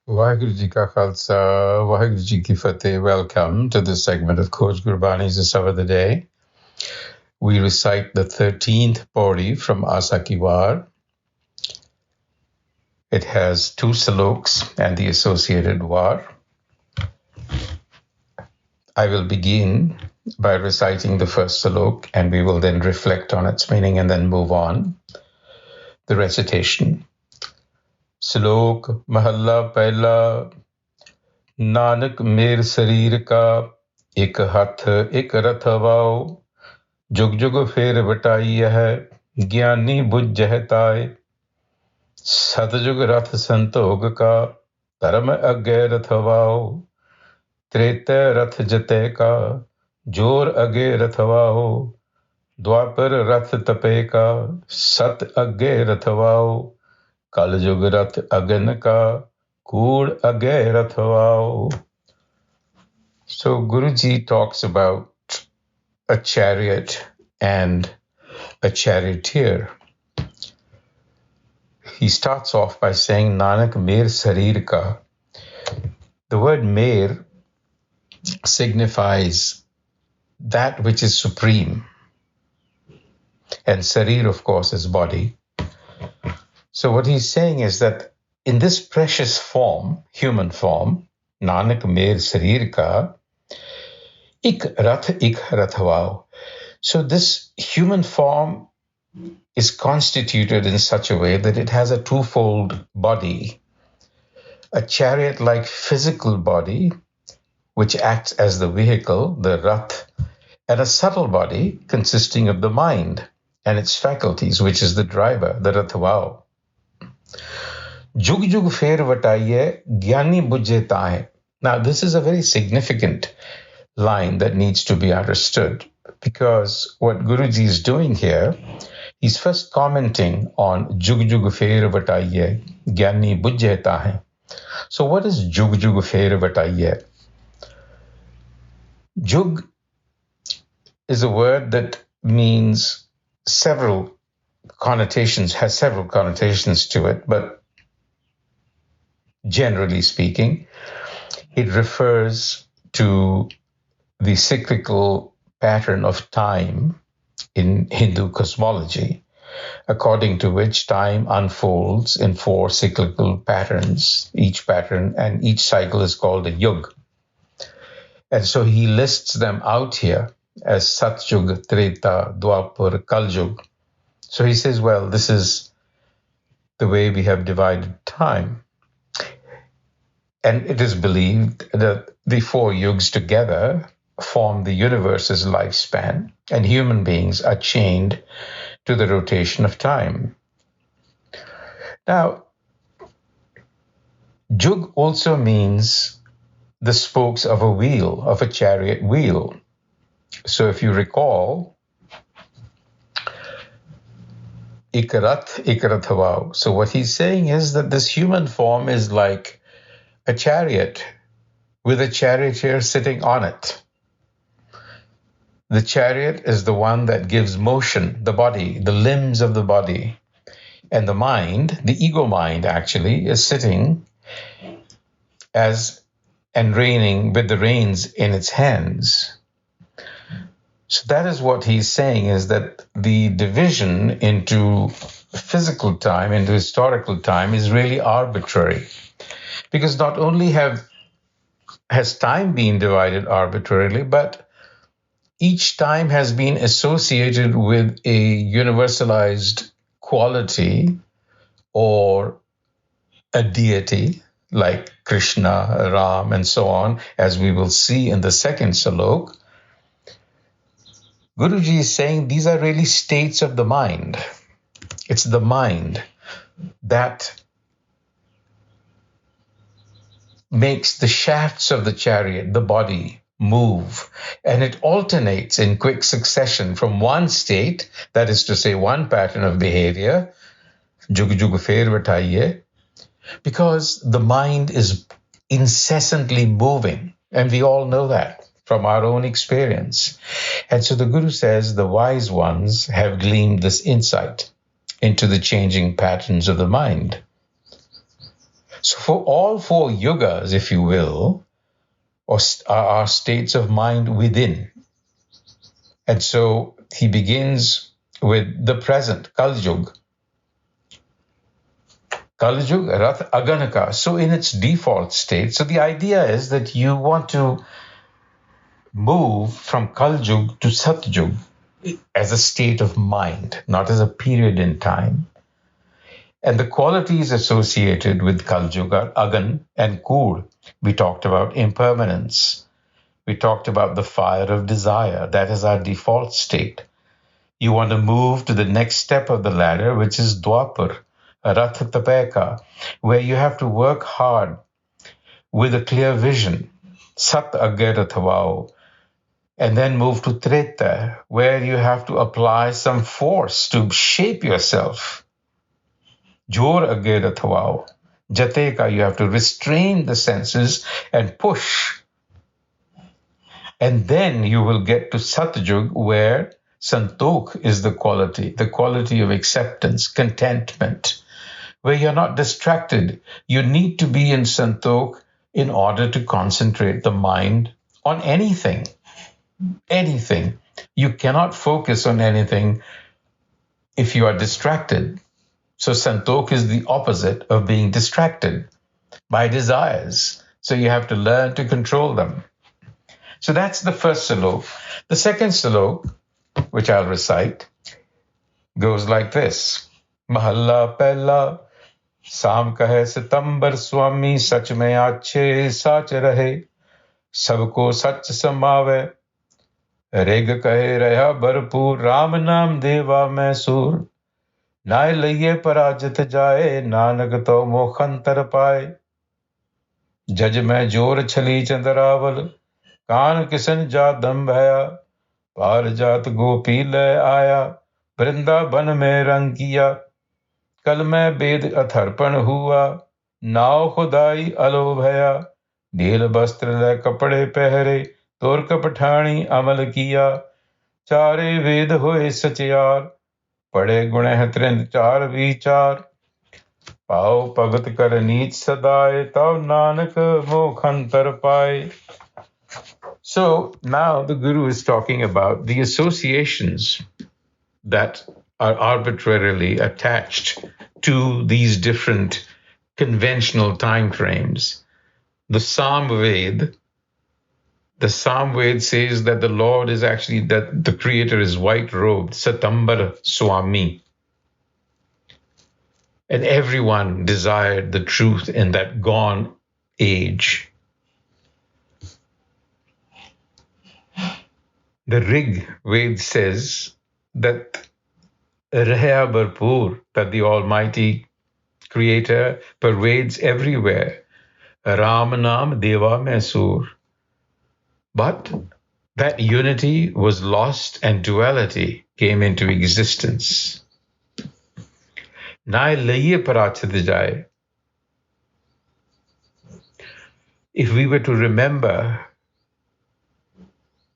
Waheguru Ji Ka Khalsa, Waheguru Ji Ki Fateh. Welcome to this segment of Coach Gurbani's a-sabad-a-day. We recite the 13th Pauri from Asa Ki War. It has 2 sloks and the associated war. I will begin by reciting the first slok, and we will then reflect on its meaning and then move on. The recitation. Slok Mahalla Pehla. Nanak मेर शरीर का एक हथ एक रथ wow, जुग जुग फेर बटाई है ज्ञानी बुझ जहताए, सतजुग रथ संतोग का धर्म अज्ञ रथ वाओ, त्रेतय रथ जते का जोर अगे रथ वाओ, द्वापर रथ तपे का सत अज्ञ रथ वाओ, कल जुग रथ अगन का कूड़ अज्ञ रथ wow. So Guruji talks about a chariot and a charioteer. He starts off by saying Nanak Mer Sarir ka. The word Mer signifies that which is supreme. And Sarir, of course, is body. So what he's saying is that in this precious form, human form, Nanak Mer Sarir ka, ik rath wow. So this human form is constituted in such a way that it has a twofold body. A chariot-like physical body, which acts as the vehicle, the rath, and a subtle body consisting of the mind and its faculties, which is the driver, the rath wow. Jug jug fer vataiye gyani bujhe tahe. Now this is a very significant line that needs to be understood, because what Guruji is doing here, he's first commenting on Jug Jug Fer Vataiye, Gyani Bujhe Tahe. So what is Jug Jug Fer Vataiye? Jug is a word that means several connotations, has several connotations to it, but generally speaking, it refers to the cyclical pattern of time in Hindu cosmology, according to which time unfolds in 4 cyclical patterns. Each pattern and each cycle is called a yug. And so he lists them out here as Satyug, Treta, Dwapar, Kaljug. So he says, well, this is the way we have divided time. And it is believed that the 4 yugs together form the universe's lifespan, and human beings are chained to the rotation of time. Now, Jug also means the spokes of a wheel, of a chariot wheel. So if you recall, Ikarathavau. So what he's saying is that this human form is like a chariot with a charioteer sitting on it. The chariot is the one that gives motion, the body, the limbs of the body. And the mind, the ego mind actually, is sitting as and reigning with the reins in its hands. So that is what he's saying, is that the division into physical time, into historical time, is really arbitrary. Because not only has time been divided arbitrarily, but each time has been associated with a universalized quality or a deity like Krishna, Ram, and so on, as we will see in the second salok. Guruji is saying these are really states of the mind. It's the mind that makes the shafts of the chariot, the body, move, and it alternates in quick succession from one state, that is to say one pattern of behavior, jug jug fer vataiye, because the mind is incessantly moving, and we all know that from our own experience. And so the Guru says the wise ones have gleaned this insight into the changing patterns of the mind. So for all four yugas, if you will, are states of mind within. And so he begins with the present, Kaljug. Kaljug, Rath Aganaka. So in its default state, so the idea is that you want to move from Kaljug to Satyug as a state of mind, not as a period in time. And the qualities associated with Kaljug are Agan and Kur. We talked about impermanence. We talked about the fire of desire. That is our default state. You want to move to the next step of the ladder, which is Dwapar, Rath Tapeka, where you have to work hard with a clear vision, Sat Agyarathavao, and then move to Treta, where you have to apply some force to shape yourself. Jor Agyarathavao, Jateka, you have to restrain the senses and push. And then you will get to Satyug, where Santok is the quality of acceptance, contentment, where you're not distracted. You need to be in Santok in order to concentrate the mind on anything. Anything. You cannot focus on anything if you are distracted. So Santok is the opposite of being distracted by desires. So you have to learn to control them. So that's the first salok. The second salok, which I'll recite, goes like this. Mahalla pehla, Sam kahe Sitambar Swami, sach mein achhe sach rahe, sabko sach samave, Reg kahe raya bharpur, Ram naam deva mein sur, Nai liye parajit jaye, Nanak to mokhantar paye, Jaj mein jor chali chandaraval, कान किसन जा दम भया पार जात गोपी लय आया वृंदावन में रंग किया कल मैं वेद अथर्पण हुआ नाव खुदाई अलो भया नील वस्त्र लय कपड़े पहरे तुर्क पठानी अमल किया चारे वेद होए सचियार पढ़े गुण त्रिंद चार विचार पाओ भगत कर नीच सदाए तव नानक मोखंतर पाए. So now the Guru is talking about the associations that are arbitrarily attached to these different conventional time frames. The Samved says that the Lord is actually, that the Creator is white-robed, Satambar Swami. And everyone desired the truth in that gone age. The Rig Ved says that Raya Bharpur, that the Almighty Creator pervades everywhere. Ram Nam Deva Mesur. But that unity was lost and duality came into existence. Nai Laye Parachadijai. If we were to remember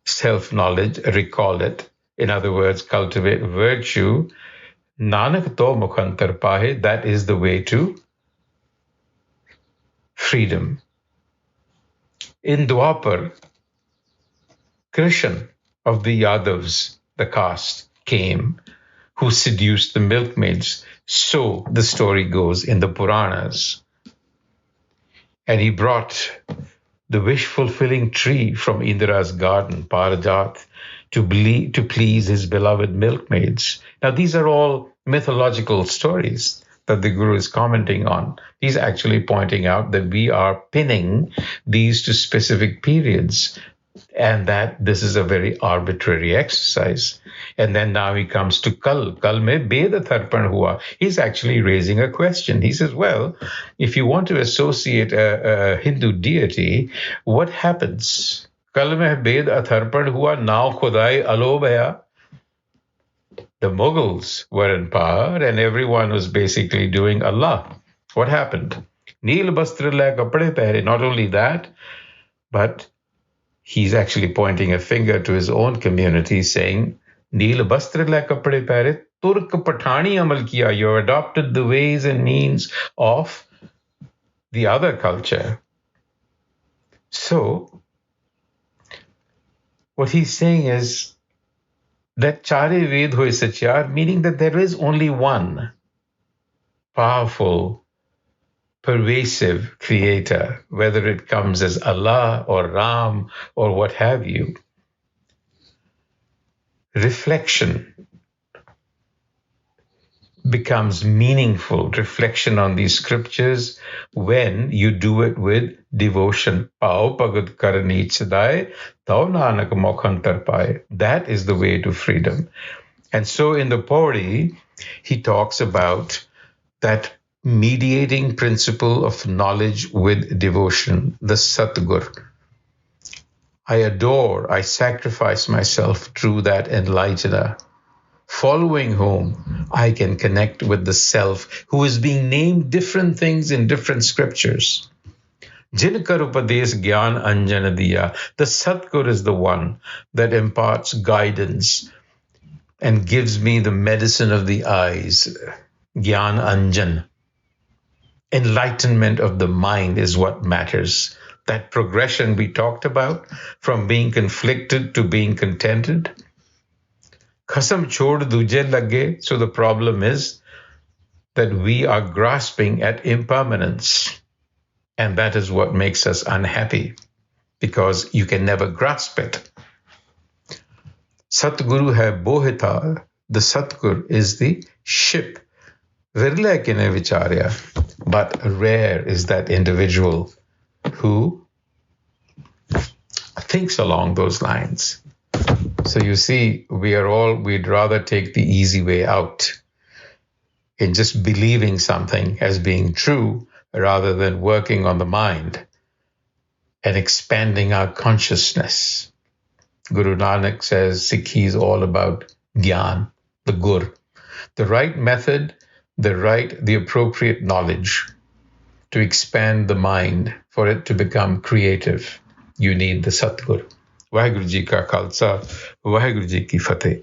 self-knowledge, recall it, in other words, cultivate virtue, Nanak to mukhantar pahe, that is the way to freedom. In Dwapar, Krishan of the Yadavs, the caste, came, who seduced the milkmaids. So the story goes in the Puranas. And he brought the wish-fulfilling tree from Indra's garden, Parajat, to please his beloved milkmaids. Now, these are all mythological stories that the Guru is commenting on. He's actually pointing out that we are pinning these to specific periods and that this is a very arbitrary exercise. And then now he comes to Kal mein Veda Tharpan hua. He's actually raising a question. He says, well, if you want to associate a Hindu deity, what happens? Kal mein Veda Tharpan hua, now Khudai Alobhaya. The Mughals were in power and everyone was basically doing Allah. What happened? Neel bastra la kapde pehre. Not only that, but he's actually pointing a finger to his own community saying, Neel bastra la kapde pehre, Turk Pathani amal kiya. You adopted the ways and means of the other culture. So, what he's saying is that Chare Ved hoy Sachar, meaning that there is only one powerful, pervasive creator, whether it comes as Allah or Ram or what have you. Reflection becomes meaningful, reflection on these scriptures, when you do it with devotion. Pao Bhagat Karani Chadai, Tau Nanak Mokhantar Pai. That is the way to freedom. And so in the Pauri, he talks about that mediating principle of knowledge with devotion, the Satgur. I adore, I sacrifice myself through that enlightener, following whom I can connect with the self who is being named different things in different scriptures. Jinkar Upadesh Gyan Anjana Diya. The Satgur is the one that imparts guidance and gives me the medicine of the eyes. Gyan Anjan. Enlightenment of the mind is what matters. That progression we talked about, from being conflicted to being contented. Khasam chhod duje lage. So the problem is that we are grasping at impermanence. And that is what makes us unhappy, because you can never grasp it. Satguru hai bohita. The Satgur is the ship. Virla kine vicharya. But rare is that individual who thinks along those lines. So you see, we'd rather take the easy way out in just believing something as being true rather than working on the mind and expanding our consciousness. Guru Nanak says Sikhi is all about Gyan, the Gur, the right method, the appropriate knowledge to expand the mind, for it to become creative. You need the Satgur. Vaheguru Ji Ka Khalsa, Vaheguru Ji Ki Fateh.